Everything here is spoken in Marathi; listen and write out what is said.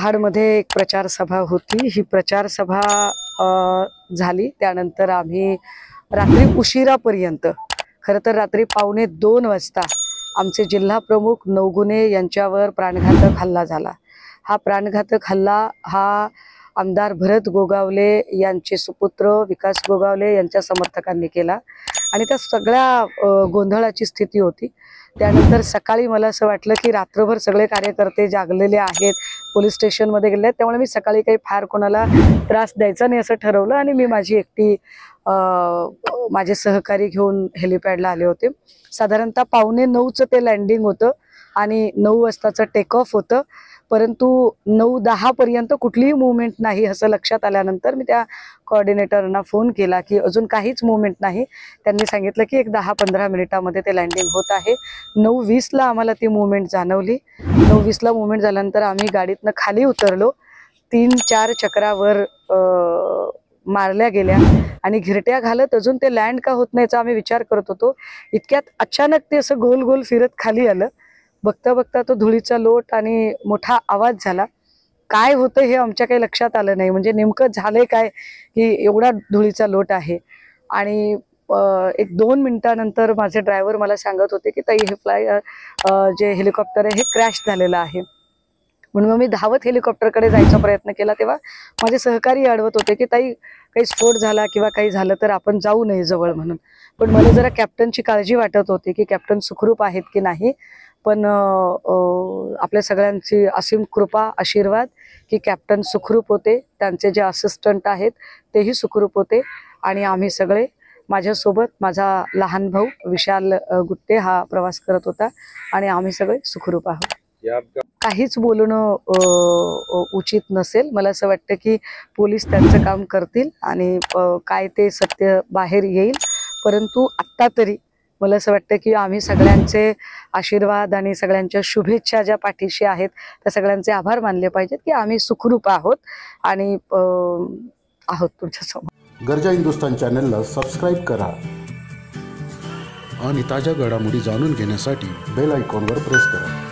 महाडमध्ये एक प्रचार सभा होती। ही प्रचार सभा झाली त्यानंतर आम्ही रात्री उशिरापर्यंत, खरं तर रात्री 1:45 वाजता आमचे जिल्हा प्रमुख नवगुणे यांच्यावर प्राणघातक हल्ला झाला। हा प्राणघातक हल्ला हा आमदार भरत गोगावले यांचे सुपुत्र विकास गोगावले यांच्या समर्थकांनी केला आणि त्या सगळ्या गोंधळाची स्थिती होती। त्यानंतर सकाळी मला असं वाटलं की रात्रभर सगळे कार्यकर्ते जागलेले आहेत, पोलीस स्टेशनमध्ये गेले आहेत, त्यामुळे मी सकाळी काही फार कोणाला त्रास द्यायचा नाही असं ठरवलं आणि मी माझी एकटी माझे सहकारी घेऊन हेलिपॅडला आले होते। साधारणतः 8:45चं ते लँडिंग होतं आणि 9 वाजताचं टेक ऑफ होतं, परंतु 9:10 पर्यंत कुठलीही मूवमेंट नाही असं लक्षात आल्यानंतर मी त्या कोऑर्डिनेटरना फोन केला की अजून काहीच मूवमेंट नाही। त्यांनी सांगितलं की एक 10-15 मिनिटांमध्ये ते लँडिंग होत आहे। 9:20ला आम्हाला ती मूवमेंट जाणवली। 9:20ला मूवमेंट झाल्यानंतर आम्ही गाडीतनं खाली उतरलो। 3-4 चक्रावर मारल्या गेल्या आणि घिरट्या घालत अजून ते लँड का होत नाहीचा आम्ही विचार करत होतो। इतक्यात अचानक ते असं गोल गोल फिरत खाली आलं। बघता बघता तो धुळीचा लोट आणि मोठा आवाज झाला। काय होतं हे आमच्या काही लक्षात आलं नाही, म्हणजे नेमकं झालंय काय की एवढा धुळीचा लोट आहे। आणि 1-2 मिनिटानंतर माझे ड्रायव्हर मला सांगत होते की ताई हे जे हेलिकॉप्टर आहे हे क्रॅश झालेलं आहे। म्हणून मी धावत हेलिकॉप्टरकडे जायचा प्रयत्न केला तेव्हा माझे सहकारी अडवत होते की ताई काही स्फोट झाला किंवा काही झालं तर आपण जाऊ नये जवळ म्हणून। पण मला जरा कॅप्टनची काळजी वाटत होती की कॅप्टन सुखरूप आहेत की नाही। पण आपल्या सगळ्यांची असीम कृपा आशीर्वाद की कॅप्टन सुखरूप होते, त्यांचे जे असिस्टंट आहेत तेही सुखरूप होते आणि आम्ही सगळे, माझ्यासोबत माझा लहान भाऊ विशाल गुट्टे हा प्रवास करत होता आणि आम्ही सगळे सुखरूप आहोत। काहीच बोलणं उचित नसेल। मला असं वाटतं की पोलीस त्यांचं काम करतील आणि काय ते सत्य बाहेर येईल, परंतु आत्ता तरी मला असं वाटतं की आम्ही सगळ्यांचे आशीर्वाद आणि सगळ्यांच्या शुभेच्छा ज्या पाठीशी आहेत त्या सगळ्यांचे आभार मानले पाहिजेत की आम्ही सुखरूप आहोत आणि आहोत तुमच्यासमोर। गर्जा हिंदुस्तान चॅनलला सबस्क्राईब करा आणि ताज्या घडामोडी जाणून घेण्यासाठी बेल आयकॉनवर प्रेस करा।